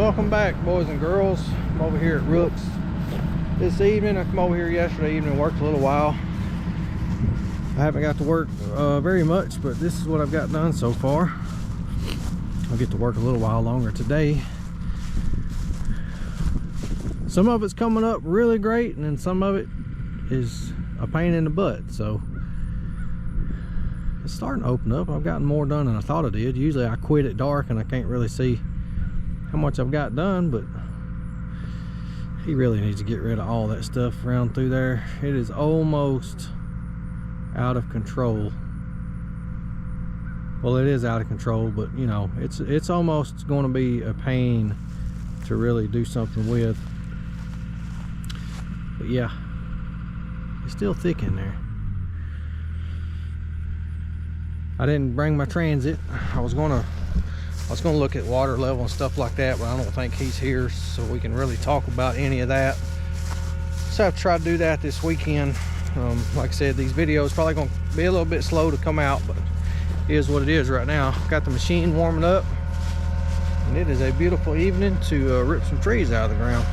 Welcome back, boys and girls. I'm over here at Rooks this evening. I come over here yesterday evening, worked a little while. I haven't got to work very much, but this is what I've got done so far. I'll get to work a little while longer today. Some of it's coming up really great, and then some of it is a pain in the butt. So it's starting to open up. I've gotten more done than I thought I did. Usually I quit at dark and I can't really see how much I've got done, but he really needs to get rid of all that stuff around through there. It is almost out of control. Well, it is out of control, but you know, it's almost going to be a pain to really do something with. But yeah, it's still thick in there. I didn't bring my transit. I was gonna look at water level and stuff like that, but I don't think he's here, so we can really talk about any of that. So I've tried to do that this weekend. Like I said, these videos probably gonna be a little bit slow to come out, but it is what it is right now. Got the machine warming up, and it is a beautiful evening to rip some trees out of the ground.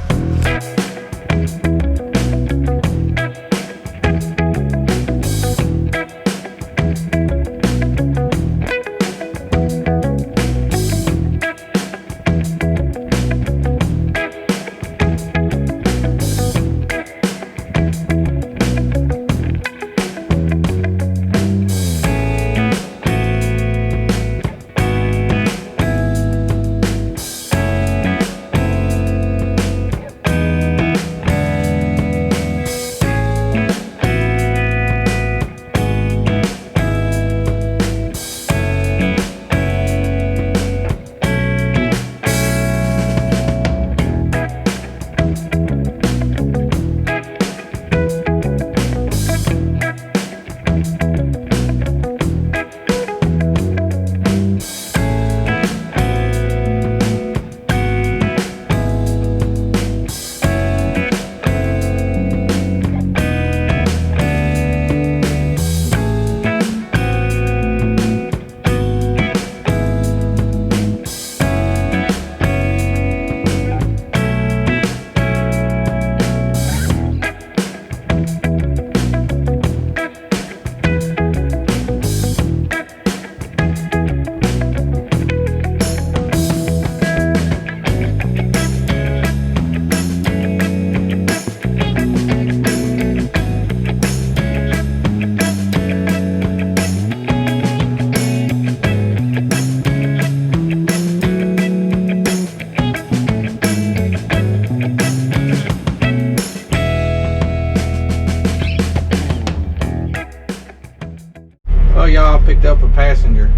Oh, y'all picked up a passenger.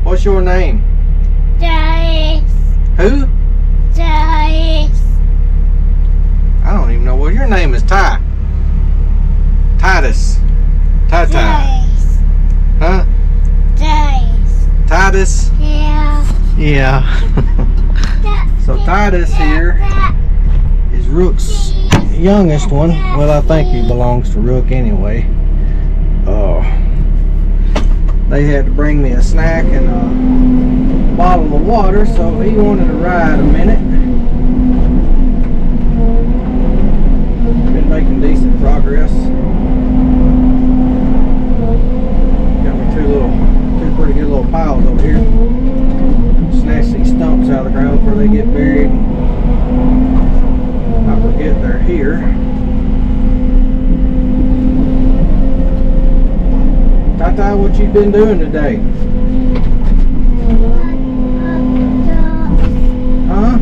What's your name? Joyce. Who? Joyce. I don't even know. Well, your name is Ty. Titus. Ty. Joyce. Huh? Joyce. Titus? Yeah. Yeah. So Titus here is Rook's youngest one. Well, I think he belongs to Rook anyway. They had to bring me a snack and a bottle of water, so he wanted to ride a minute. Been making decent progress. Got me two pretty good little piles over here. Snatch these stumps out of the ground before they get buried. I forget they're here. Tata, what you been doing today? Huh?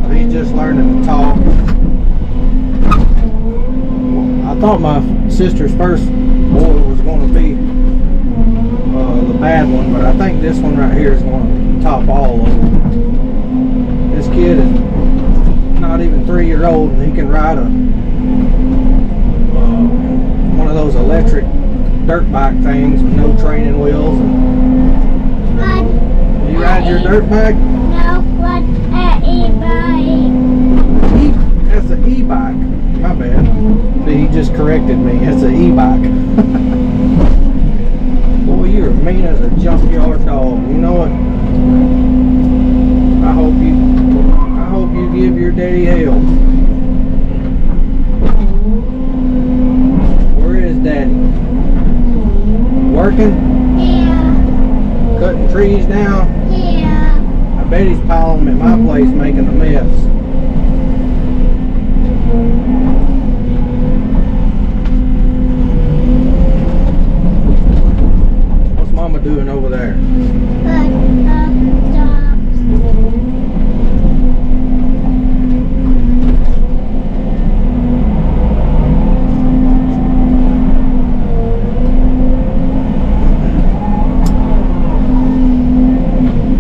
So he's just learning to talk. I thought my sister's first boy was going to be the bad one, but I think this one right here is going to top all of them. This kid is not even 3-year-old, and he can ride one of those electric dirt bike things with no training wheels. Do you ride your dirt bike? No, what e-bike? That's an e-bike. My bad. See, he just corrected me. That's an e-bike. Boy, you're mean as a junkyard dog. You know what? trees down? Yeah. I bet he's piling them at my place making a mess. What's Mama doing over there?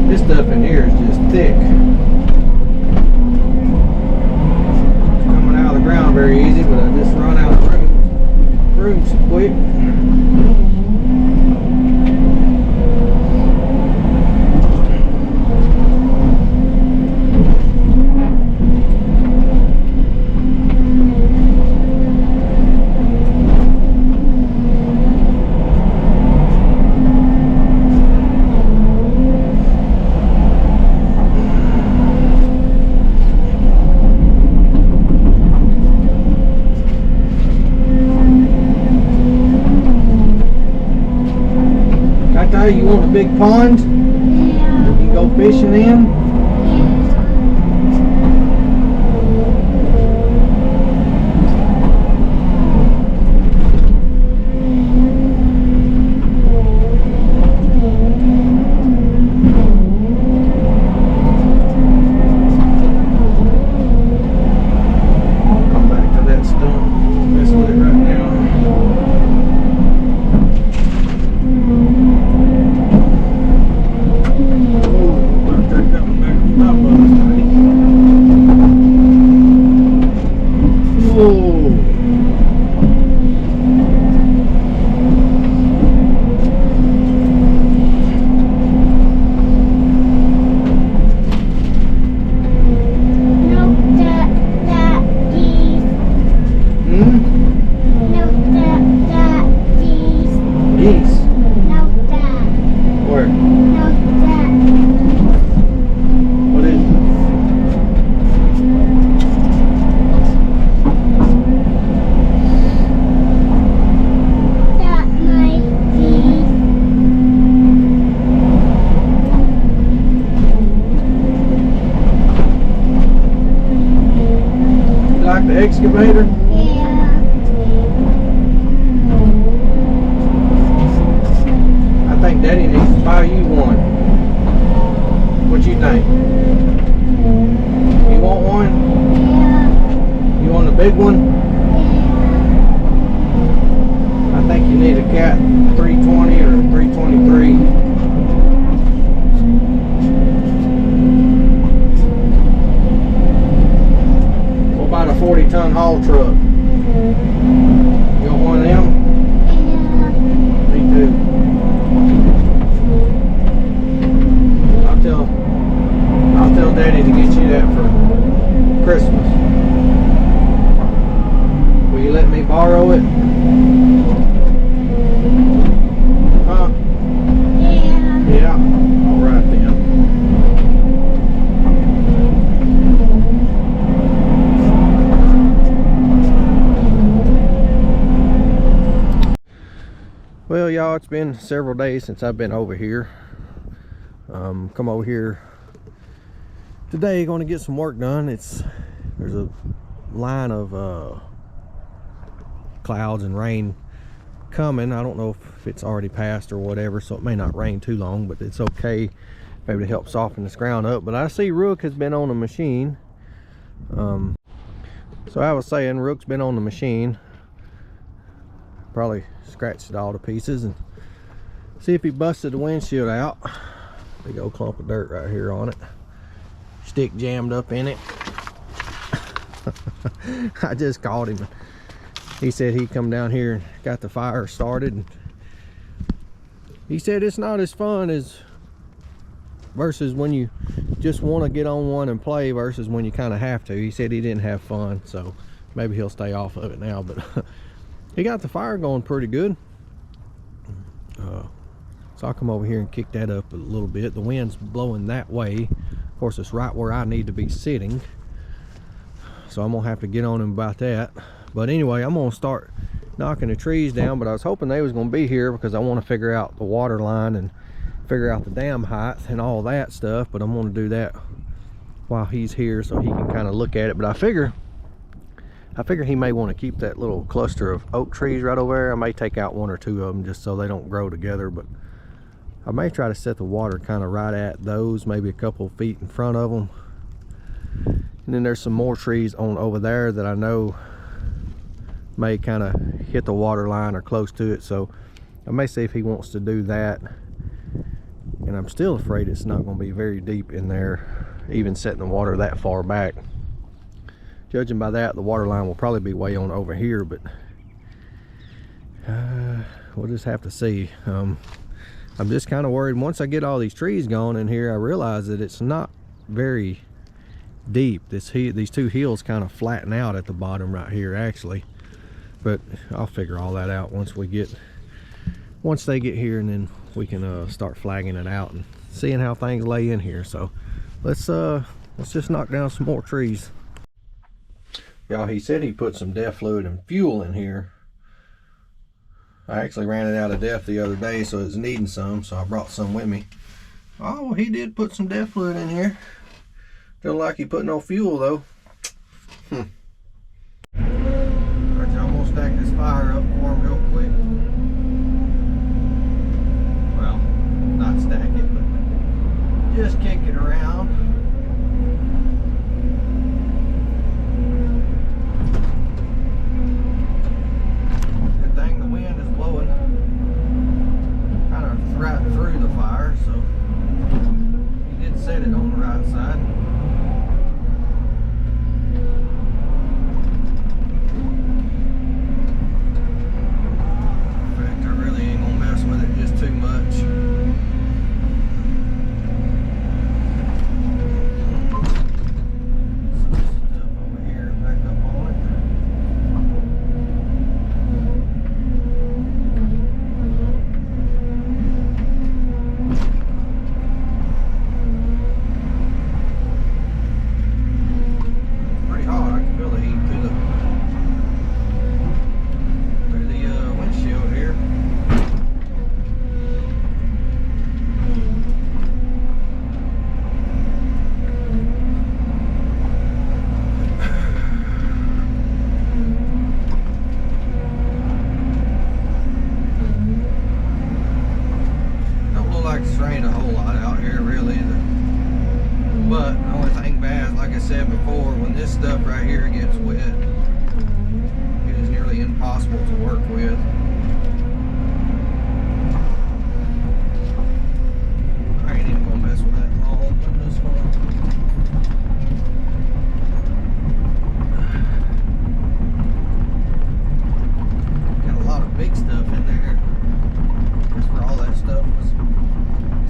This stuff in here is just thick. It's coming out of the ground very easy, but I just run out of rooms quick. You want a big pond? Yeah. You can go fishing in? Come back to that stump. Mess with it right now. Excavator? Yeah. I think Daddy needs to buy you one. What you think? You want one? Yeah. You want a big one? Yeah. I think you need a Cat 320 or 323. About a 40-ton haul truck. You want one of them? Yeah. Me too. I'll tell Daddy to get you that for Christmas. Will you let me borrow it? Huh? Yeah. Yeah. All right then. Well, y'all, it's been several days since I've been over here. Come over here today, going to get some work done. There's a line of clouds and rain coming. I don't know if it's already passed or whatever, so it may not rain too long, but it's okay, maybe to help soften this ground up. But I see Rook has been on the machine. So I was saying, Rook's been on the machine, probably scratched it all to pieces, and see if he busted the windshield out. Big old clump of dirt right here on it, stick jammed up in it. I just called him. He said he come down here and got the fire started, and he said it's not as fun as versus when you just want to get on one and play versus when you kind of have to. He said he didn't have fun, so maybe he'll stay off of it now, but he got the fire going pretty good. So I'll come over here and kick that up a little bit. The wind's blowing that way. Of course, it's right where I need to be sitting, so I'm gonna have to get on him about that. But anyway, I'm gonna start knocking the trees down, but I was hoping they was gonna be here because I want to figure out the water line and figure out the dam height and all that stuff, but I'm going to do that while he's here so he can kind of look at it. But I figure he may want to keep that little cluster of oak trees right over there. I may take out one or two of them just so they don't grow together, but I may try to set the water kind of right at those, maybe a couple feet in front of them. And then there's some more trees on over there that I know may kind of hit the water line or close to it, so I may see if he wants to do that. And I'm still afraid it's not going to be very deep in there, even setting the water that far back. Judging by that, the water line will probably be way on over here, but we'll just have to see. I'm just kind of worried. Once I get all these trees gone in here, I realize that it's not very deep. These two hills kind of flatten out at the bottom right here, actually. But I'll figure all that out once they get here, and then we can start flagging it out and seeing how things lay in here. So let's just knock down some more trees. Y'all, he said he put some DEF fluid and fuel in here. I actually ran it out of DEF the other day, so it's needing some, so I brought some with me. Oh, well, he did put some DEF fluid in here. Don't like he put no fuel though. Alright, y'all, I'm gonna stack this fire up for him real quick. Well, not stack it, but just kick it around. Good thing the wind is blowing kind of right through the fire, so he did set it on the right side. Too much. Stuff over here, back up on it. Pretty hot. I can feel the heat through the windshield here. Rained a whole lot out here really, but the only thing bad, like I said before, when this stuff right here gets wet, it is nearly impossible to work with. I ain't even gonna mess with that long. I'm just gonna got a lot of big stuff in there. That's where all that stuff was.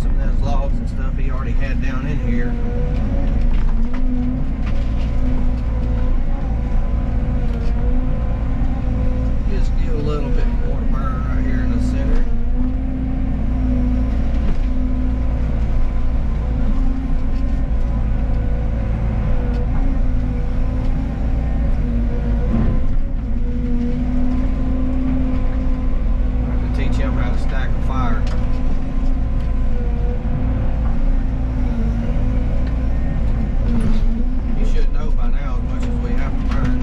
Some of those logs and stuff he already had down in here. Just give a little bit more burn right here in the center. I have to teach him how to stack a fire. By now, as much as we have to burn.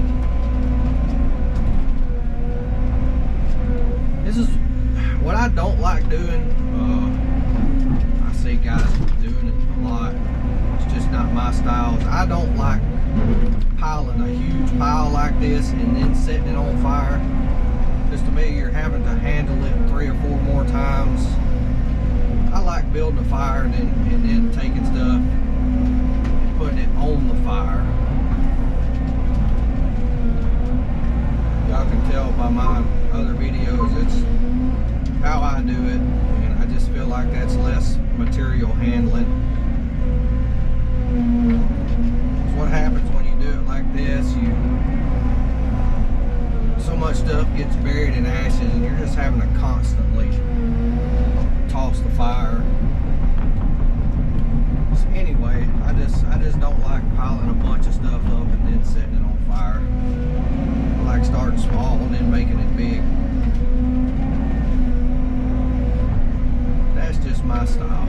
This is what I don't like doing. I see guys doing it a lot. It's just not my style. I don't like piling a huge pile like this and then setting it on fire. Just to me, you're having to handle it 3 or 4 more times. I like building a fire and then taking stuff and putting it on the fire. Y'all can tell by my other videos, it's how I do it, and I just feel like that's less material handling. It's what happens when you do it like this. So much stuff gets buried in ashes, and you're just having to constantly toss the fire. So anyway, I just don't like piling a bunch of stuff up and then setting it on fire. I like starting small and then making it big. That's just my style.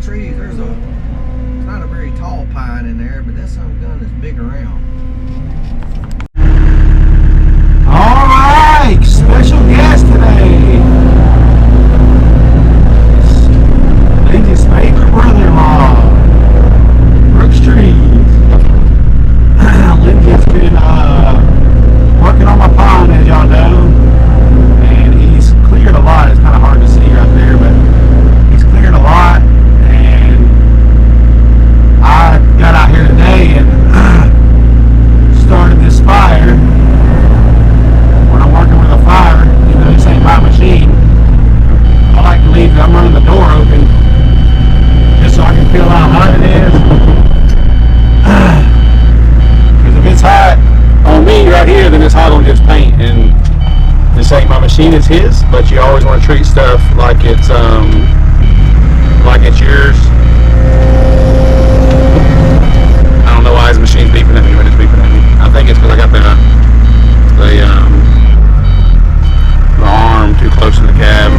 trees, it's not a very tall pine in there, but that's some gun that's big around. All right, special guest today. Lindsay's favorite brother-in-law, Rooks trees. Lindsay's been working on my pond, as y'all know, and he's cleared a lot. It's kind of hard to see right there, but he's cleared a lot. And I got out here today and started this fire. When I'm working with a fire, even though this ain't my machine, I like to leave. I'm running the door open just so I can feel how hot it is. Because if it's hot on me right here, then it's hot on his paint. And this ain't my machine, it's his. But you always want to treat stuff like it's yours. I don't know why his machine's beeping at me when it's beeping at me. I think it's because I got the arm too close to the cab.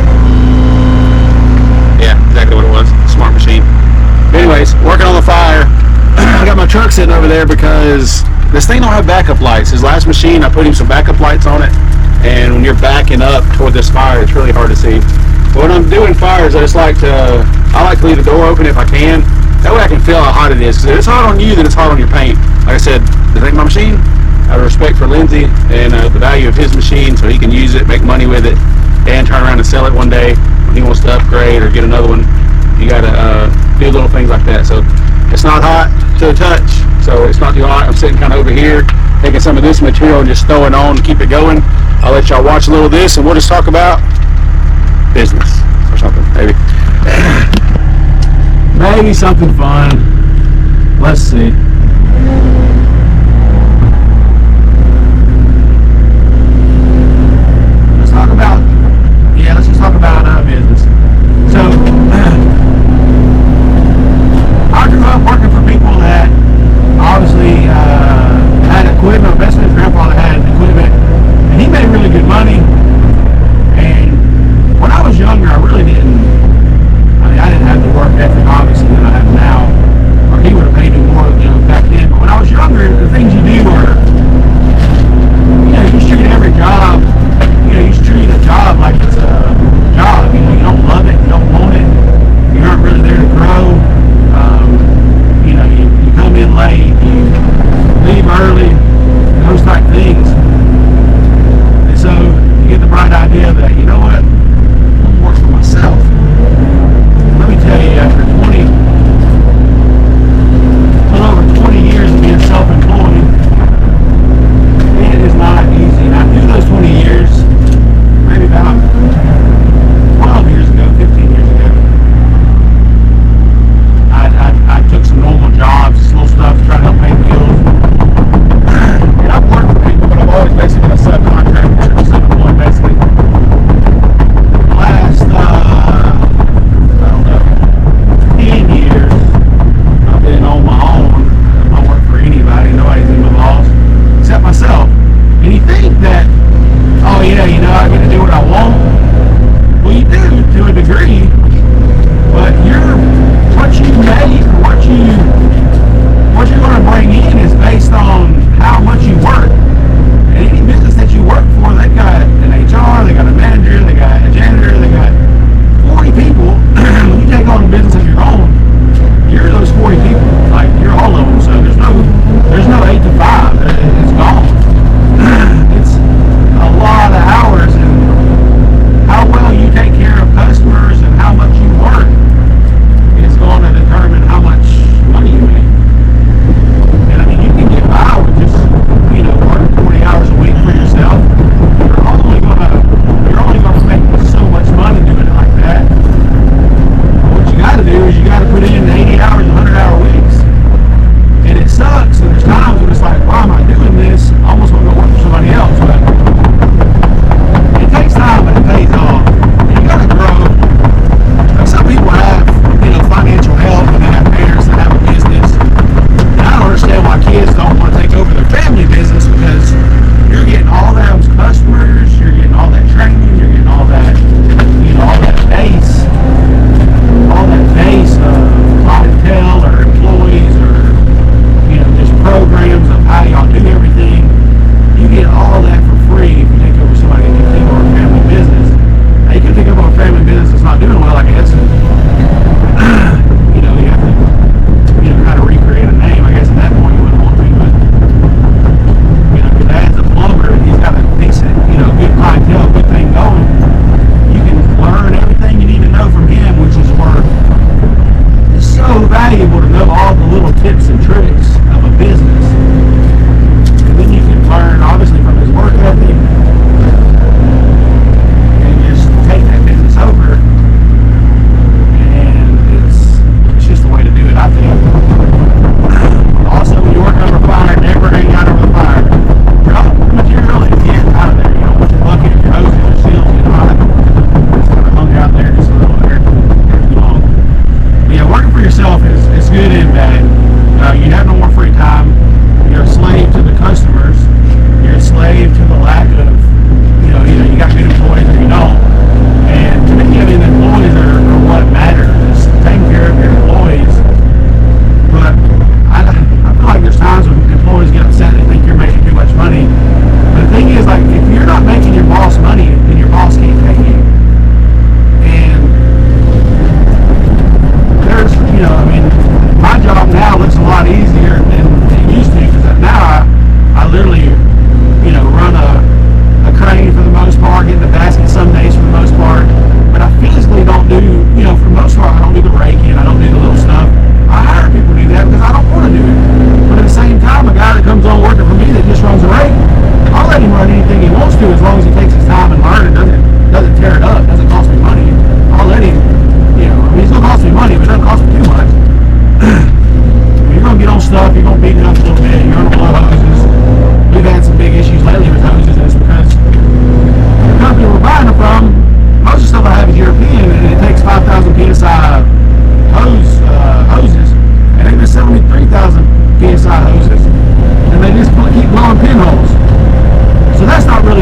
Yeah, exactly what it was. Smart machine. Anyways, working on the fire. I got my truck sitting over there because this thing don't have backup lights. His last machine, I put him some backup lights on it, and when you're backing up toward this fire, it's really hard to see. But when I'm doing fires, I like to leave the door open if I can. That way I can feel how hot it is. Because if it's hot on you, then it's hot on your paint. Like I said, this ain't my machine. Out of respect for Lindsay and the value of his machine, so he can use it, make money with it, and turn around and sell it one day when he wants to upgrade or get another one. You gotta do little things like that. So it's not hot to the touch, so it's not too hot. I'm sitting kind of over here, taking some of this material and just throwing on to keep it going. I'll let y'all watch a little of this, and we'll just talk about business or something, maybe. Maybe something fun. Let's see. Let's just talk about business. So, I grew up working for people that obviously had equipment. My best friend's grandfather had equipment, and he made really good money. And when I was younger, I really didn't. I didn't have the work ethic, obviously, that I have now, or he would have paid me more, back then. But when I was younger,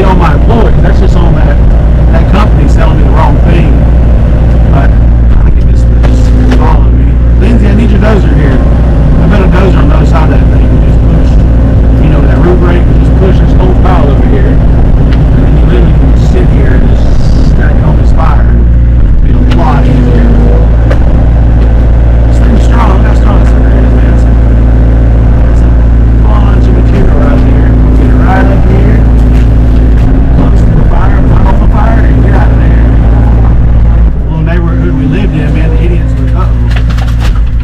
be on my employees. That's just on that company selling me the wrong thing. But I think it's following me. Lindsay, I need your dozer here. I bet a dozer on the other side of that thing can just push. You know, that root brake can just push this whole pile over here. And then you literally can just sit here and just stack on this fire. It'll be a lot easier. This thing's strong. How strong this sucker is, man. It's a bunch of material right here. Get it right up here. Close to the fire. Put on the fire and get out of there. Little neighborhood we lived in, man, the idiots were,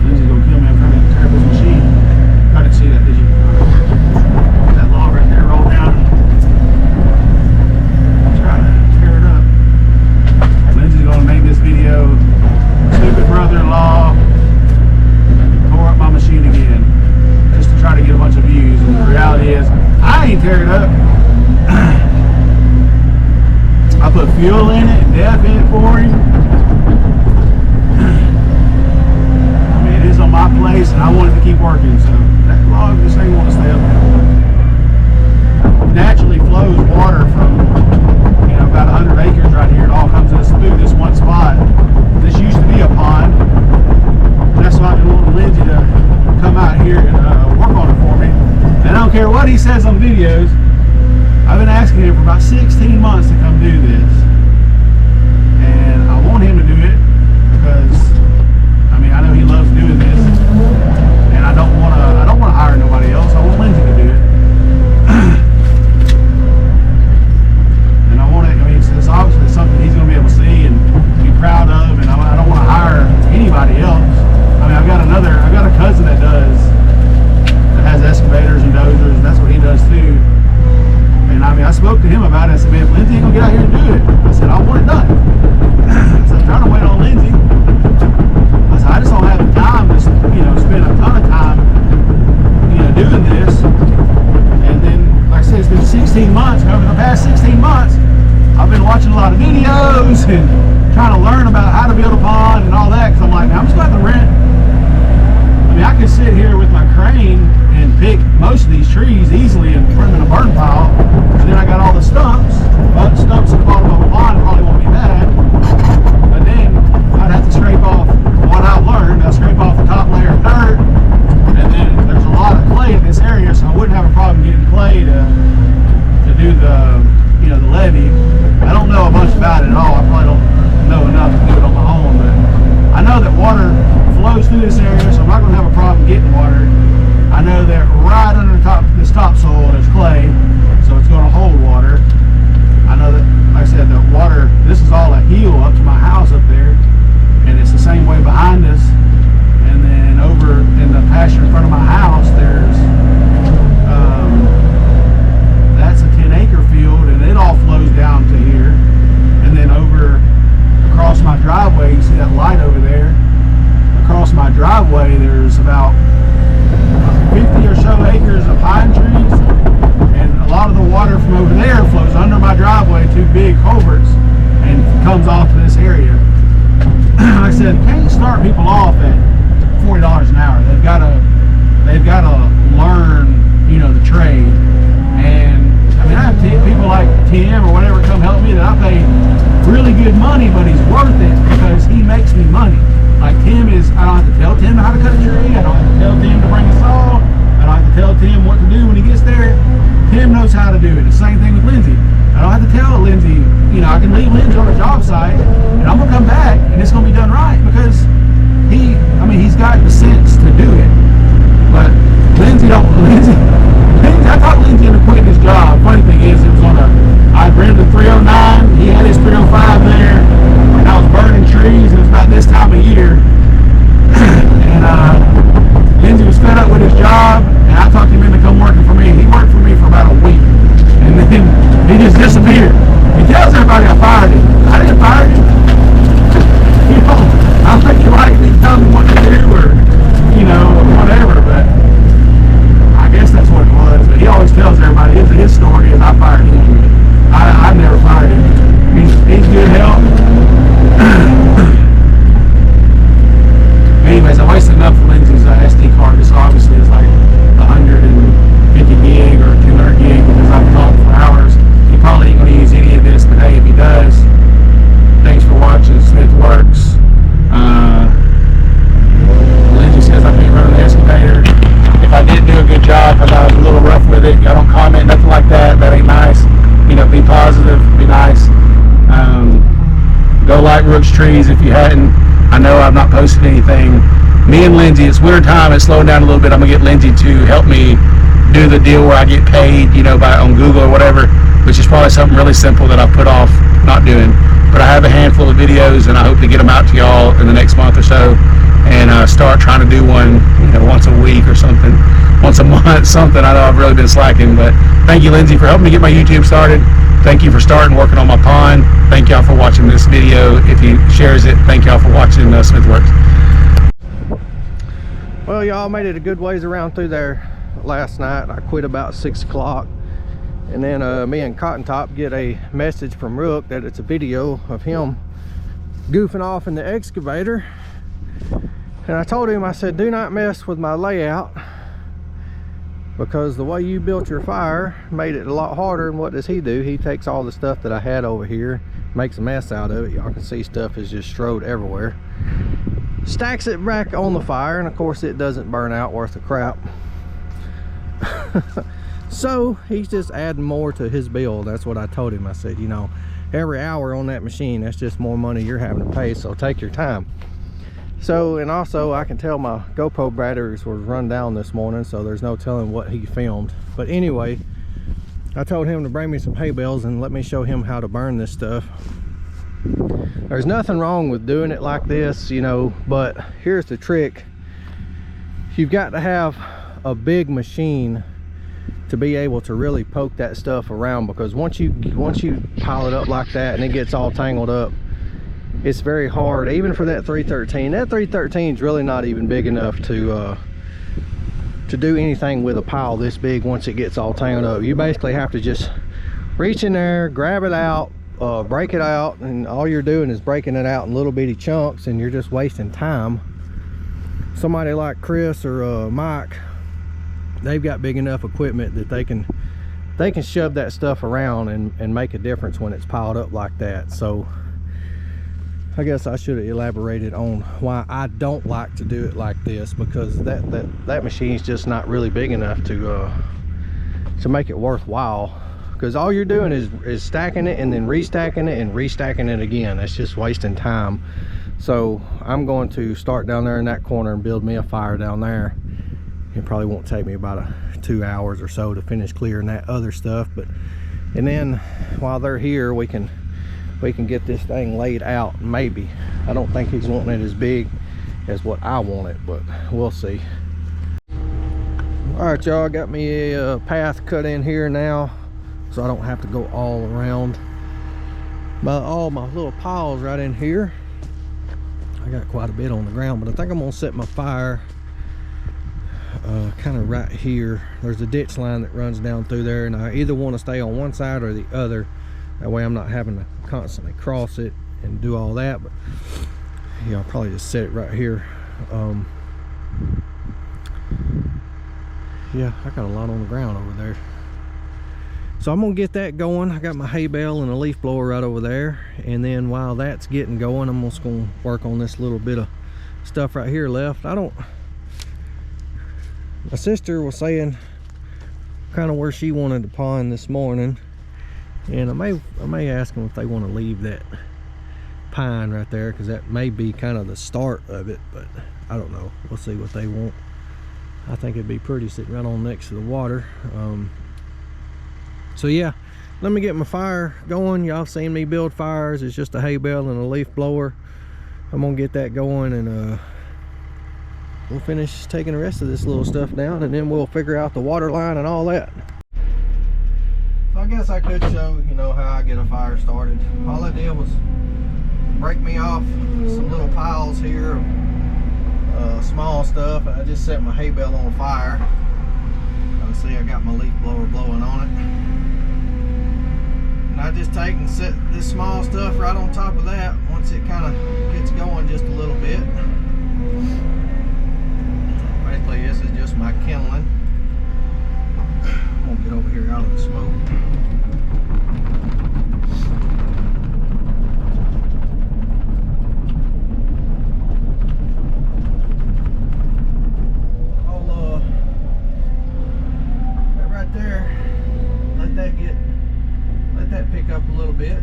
Lindsay's gonna kill me. I'm trying to tear up this machine. I didn't see that, did you? That log right there rolled down. Try to tear it up. Lindsay's gonna make this video. Stupid brother-in-law tore up my machine again, just to try to get a bunch of views. And the reality is, I ain't tear it up. I put fuel in it, DEF in it for him. I mean, it is on my place, and I wanted to keep working, so that log just ain't want to stay up there. Naturally flows water from, you know, about 100 acres right here. It all comes through this one spot. This used to be a pond. That's why I've been wanting Lindsay to come out here and work on it for me. And I don't care what he says on videos. I've been asking him for about 16 months to come do this. And I want him to do it because, I mean, I know he loves doing this. And I don't want to hire nobody else. I want Lindsay to do it. And I want it, I mean, it's obviously something he's going to be able to see and be proud of. And I don't want to hire anybody else. I mean, I've got a cousin that has excavators and dozers, and that's what he does too. And I mean, I spoke to him about it. I said, man, if Lindsay ain't gonna get out here and do it, I said, I want it done. I said, I'm trying to wait on Lindsay. I said, I just don't have the time to, you know, spend a ton of time, you know, doing this. And then, like I said, it's been 16 months. And over the past 16 months, I've been watching a lot of videos and trying to learn about how to build a pond and all that. Because I'm like, man, I'm just going to have to rent. I mean, I could sit here with my crane and pick most of these trees easily and put them in a burn pile. And then I got all the stumps. But stumps at the bottom of a pond probably won't be bad. But then I'd have to scrape off what I've learned. I'll scrape off the top layer of dirt. And then there's a lot of clay in this area, so I wouldn't have a problem getting clay to do the, you know, the levee. I don't know a bunch about it at all. I probably don't know enough to do it on my own. But I know that water flows through this area, so I'm not going to have a problem getting water. I know that right under this topsoil there's clay, so it's going to hold water. I know that, like I said, the water, this is all a hill up to my house up there, and it's the same way behind us. And then over in the pasture in front of my house, there's that's a 10-acre field, and it all flows down to here. And then over across my driveway, you see that light over there. Across my driveway, there's about 50 or so acres of pine trees, and a lot of the water from over there flows under my driveway, two big culverts, and comes off to this area. Like I said, you can't start people off at $40 an hour. They've got to learn, you know, the trade. And I mean, I have people like Tim or whatever come help me that I pay really good money, but he's worth it because he makes me money. Like Tim is, I don't have to tell Tim how to cut a tree. I don't have to tell Tim to bring a saw. I don't have to tell Tim what to do when he gets there. Tim knows how to do it. The same thing with Lindsay. I don't have to tell Lindsay, you know, I can leave Lindsay on a job site and I'm gonna come back and it's gonna be done right because he's got the sense to do it. But Lindsay, I taught Lindsay into quitting his job. Funny thing is, it was I rented a 309, he had his 305 there, and I was burning trees, and it was about this time of year. And Lindsay was fed up with his job, and I talked him into come working for me. He worked for me for about a week, and then he just disappeared. He tells everybody I fired him. I didn't fire him. You know, I don't think you like me telling me what to do or, you know, whatever, but I guess that's what it was. But he always tells everybody his story is I fired him. I never fired him. He's good help. Anyways, I wasted enough of Lindsay's SD card. This obviously is like 150 gig or 200 gig because I've talked for hours. He probably ain't trees if you hadn't. I know I've not posted anything. Me and Lindsay, it's winter time, it's slowing down a little bit. I'm gonna get Lindsay to help me do the deal where I get paid, you know, on Google or whatever, which is probably something really simple that I've put off not doing. But I have a handful of videos, and I hope to get them out to y'all in the next month or so, and start trying to do one, you know, once a week or something, once a month, something. I know I've really been slacking, but thank you, Lindsay, for helping me get my YouTube started. Thank you for starting working on my pond. Thank y'all for watching this video. If he shares it, thank y'all for watching Smith Works. Well, y'all made it a good ways around through there last night. I quit about 6 o'clock, and then me and Cotton Top get a message from Rook that it's a video of him goofing off in the excavator. And I told him, I said, do not mess with my layout, because the way you built your fire made it a lot harder. And what does he do? He takes all the stuff that I had over here, makes a mess out of it. Y'all can see stuff is just strode everywhere, stacks it back on the fire, and of course it doesn't burn out worth of crap. So he's just adding more to his bill. That's what I told him. I said, you know, every hour on that machine, that's just more money you're having to pay, so take your time. So, and also I can tell my GoPro batteries were run down this morning, so there's no telling what he filmed. But anyway, I told him to bring me some hay bales and let me show him how to burn this stuff. There's nothing wrong with doing it like this, you know, but here's the trick. You've got to have a big machine to be able to really poke that stuff around, because once you pile it up like that and it gets all tangled up, it's very hard, even for that 313. That 313 is really not even big enough to do anything with a pile this big. Once it gets all tangled up, you basically have to just reach in there, grab it out, break it out, and all you're doing is breaking it out in little bitty chunks, and you're just wasting time. Somebody like Chris or Mike, they've got big enough equipment that they can shove that stuff around and make a difference when it's piled up like that. So I guess I should have elaborated on why I don't like to do it like this, because that machine's just not really big enough to make it worthwhile. Because all you're doing is stacking it and then restacking it and restacking it again. That's just wasting time. So I'm going to start down there in that corner and build me a fire down there. It probably won't take me about 2 hours or so to finish clearing that other stuff, and then while they're here, we can get this thing laid out. Maybe. I don't think he's wanting it as big as what I want it, but we'll see. All right, y'all, got me a path cut in here now, so I don't have to go all around all my little piles right in here. I got quite a bit on the ground, but I think I'm gonna set my fire kind of right here. There's a ditch line that runs down through there, and I either want to stay on one side or the other. That way I'm not having to constantly cross it and do all that. But yeah, I'll probably just set it right here. Yeah, I got a lot on the ground over there, so I'm gonna get that going. I got my hay bale and a leaf blower right over there, and then while that's getting going, I'm just gonna work on this little bit of stuff right here left. My sister was saying kind of where she wanted the pond this morning, and I may ask them if they want to leave that pine right there, because that may be kind of the start of it, but I don't know. We'll see what they want. I think it'd be pretty sitting right on next to the water. So yeah, let me get my fire going. Y'all seen me build fires. It's just a hay bale and a leaf blower. I'm gonna get that going, and we'll finish taking the rest of this little stuff down, and then we'll figure out the water line and all that. So I guess I could show, you know, how I get a fire started. All I did was break me off some little piles here of small stuff. I just set my hay bale on fire. You can see I got my leaf blower blowing on it. And I just take and set this small stuff right on top of that once it kind of gets going just a little bit. Basically, this is just my kindling. I'm gonna get over here out of the smoke. I'll that right there, let that pick up a little bit.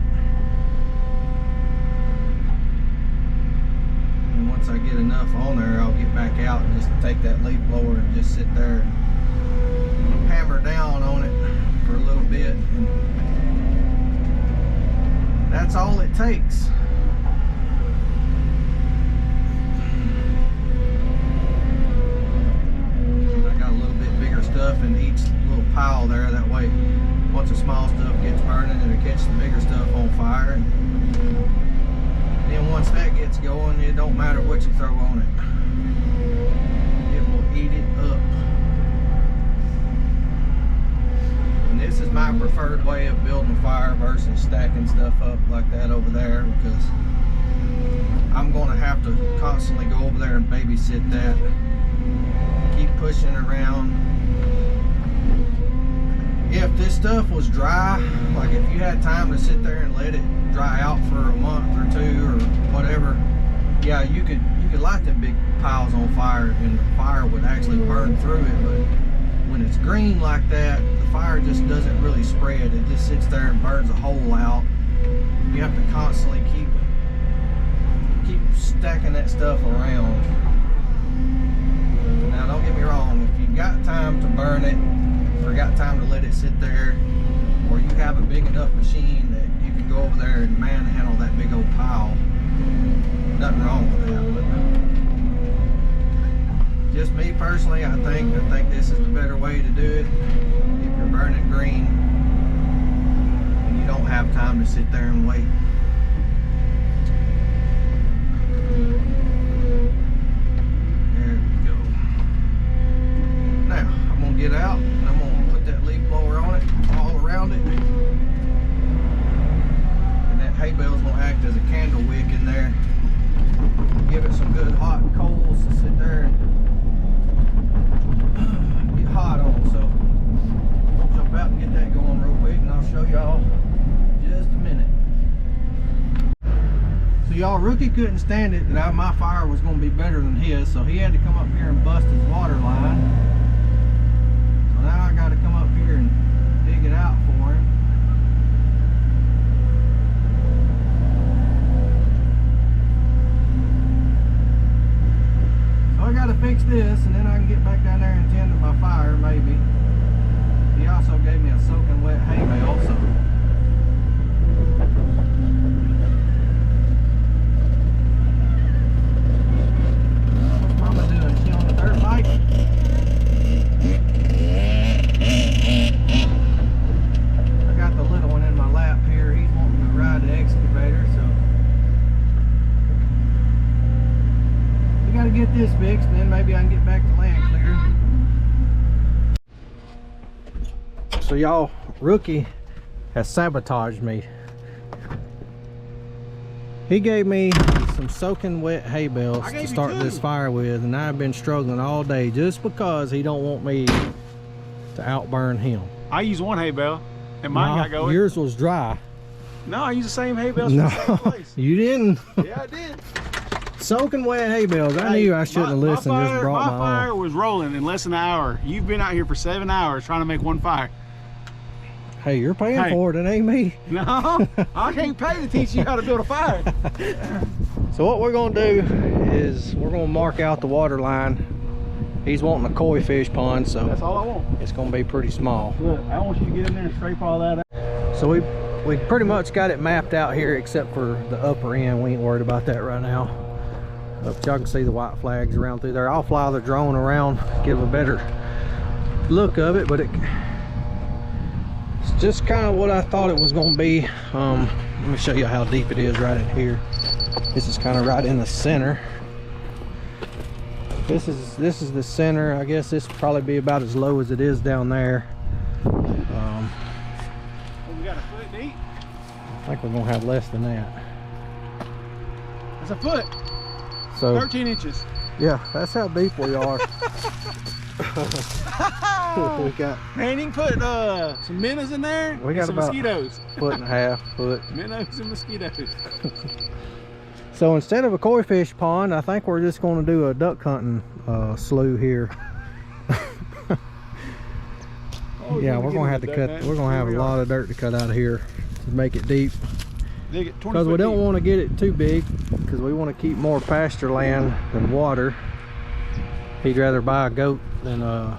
once I get enough on there, I'll get back out and just take that leaf blower and just sit there and hammer down on it for a little bit. And that's all it takes. I got a little bit bigger stuff in each little pile there. That way, once the small stuff gets burning, it'll catch the bigger stuff on fire. And then once that gets going, it don't matter what you throw on it. It will eat it up. And this is my preferred way of building a fire versus stacking stuff up like that over there, because I'm going to have to constantly go over there and babysit that. Keep pushing around. If this stuff was dry, like if you had time to sit there and let it dry out for a month or two or whatever, yeah, you could light them big piles on fire and the fire would actually burn through it. But when it's green like that, the fire just doesn't really spread. It just sits there and burns a hole out. You have to constantly keep stacking that stuff around. Now don't get me wrong, if you've got time to burn it or got time to let it sit there, or you have a big enough machine that you can go over there and manhandle that big old pile, nothing wrong with that. But just me personally, I think this is the better way to do it. If you're burning green and you don't have time to sit there and wait. There we go. Now I'm gonna get out and I'm gonna put that leaf blower on it, all around it. And that hay bale's gonna act as a candle wick in there. Give it some good hot coals to sit there and get hot on. So I'll jump out and get that going real quick and I'll show y'all just a minute. So y'all, Rookie couldn't stand it that my fire was gonna be better than his, so he had to come up here and bust his water line. So now I gotta come up here and dig it out for him. So I gotta fix this and then I can get back down there and tend to my fire maybe. He also gave me a soaking wet hay bale, so what's Mama doing? She on the dirt bike? I got the little one in my lap here. He's wanting to ride the excavator, so we got to get this fixed, and then maybe I can get back to land clearing. So y'all, Rookie has sabotaged me. He gave me some soaking wet hay bales to start this fire with, and I've been struggling all day just because he don't want me to outburn him. I use one hay bale and mine got going. Yours was dry. No, I use the same hay bales No, from the same place. you didn't. Yeah, I did. Soaking wet hay bales. I knew I shouldn't have listened. Just brought my fire was rolling in less than an hour. You've been out here for 7 hours trying to make one fire. Hey, you're paying for it. It ain't me. No, I can't pay to teach you how to build a fire. So what we're gonna do is we're gonna mark out the water line. He's wanting a koi fish pond, so that's all I want. It's gonna be pretty small. Look, I want you to get in there and scrape all that out. So we pretty much got it mapped out here, except for the upper end. We ain't worried about that right now. But y'all can see the white flags around through there. I'll fly the drone around, give a better look of it, but it's just kind of what I thought it was going to be. Let me show you how deep it is right in here. This is kind of right in the center. This is the center. I guess this will probably be about as low as it is down there. We got a foot deep. I think we're gonna have less than that. It's a foot. So 13 inches. yeah, that's how deep we are. We got, man, you can put some minnows in there. We got and some about mosquitoes. Foot and a half. Minnows and mosquitoes. So instead of a koi fish pond, I think we're just going to do a duck hunting slough here. Oh, yeah, we're going to have to cut. We're going to have a lot of dirt to cut out of here to make it deep. Dig it 20 because we foot don't deep. want to get it too big, because we want to keep more pasture land than water. He'd rather buy a goat than a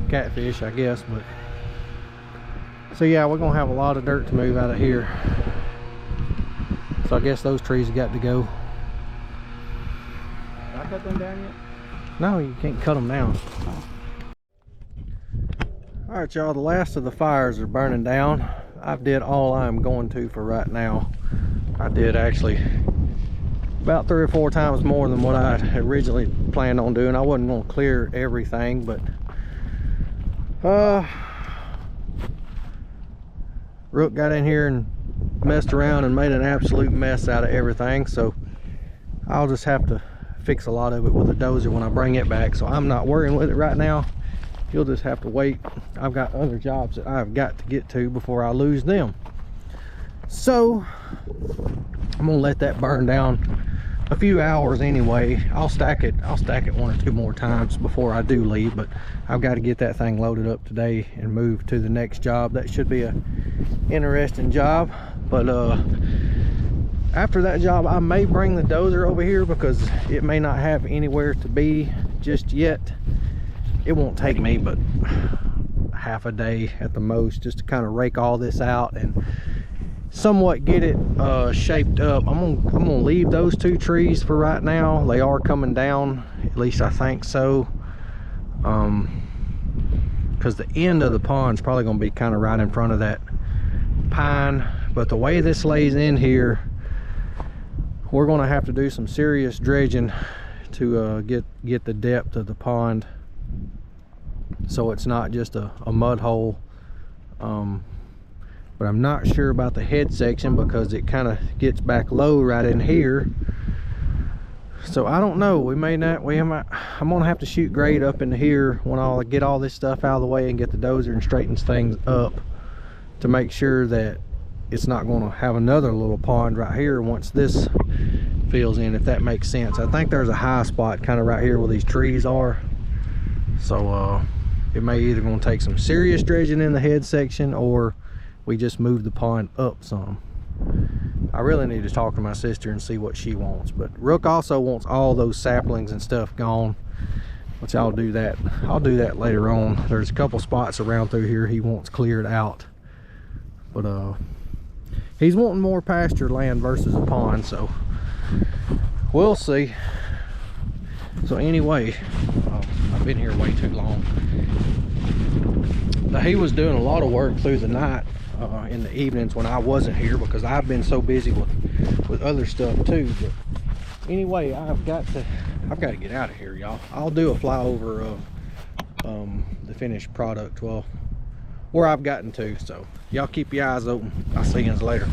catfish, I guess. But so yeah, we're gonna have a lot of dirt to move out of here. So I guess those trees have got to go. Did I cut them down yet? No, you can't cut them down. All right, y'all, the last of the fires are burning down. I've did all I'm going to for right now. I did actually about 3 or 4 times more than what I had originally planned on doing. I wasn't going to clear everything, but Rook got in here and messed around and made an absolute mess out of everything, so I'll just have to fix a lot of it with a dozer when I bring it back. So I'm not worrying with it right now. You'll just have to wait. I've got other jobs that I've got to get to before I lose them. So I'm gonna let that burn down a few hours anyway. I'll stack it 1 or 2 more times before I do leave, but I've got to get that thing loaded up today and move to the next job. That should be a interesting job. But after that job, I may bring the dozer over here because it may not have anywhere to be just yet. It won't take me but half a day at the most just to kind of rake all this out and somewhat get it shaped up. I'm gonna leave those 2 trees for right now. They are coming down, at least I think so, because the end of the pond is probably going to be kind of right in front of that pine. But the way this lays in here, we're going to have to do some serious dredging to get the depth of the pond, so it's not just a mud hole. But I'm not sure about the head section because it kind of gets back low right in here. So I don't know, I'm gonna have to shoot grade up into here when I'll get all this stuff out of the way and get the dozer and straightens things up to make sure that it's not going to have another little pond right here once this fills in, if that makes sense. I think there's a high spot kind of right here where these trees are. So it may either going to take some serious dredging in the head section, or we just move the pond up some. I really need to talk to my sister and see what she wants. But Rook also wants all those saplings and stuff gone, which I'll do that later on. There's a couple spots around through here he wants cleared out, but he's wanting more pasture land versus a pond, so we'll see. So anyway, I've been here way too long. Now, he was doing a lot of work through the night in the evenings when I wasn't here because I've been so busy with other stuff too. But anyway, I've got to get out of here, y'all. I'll do a flyover of the finished product, well, where I've gotten to. So y'all keep your eyes open. I'll see you later.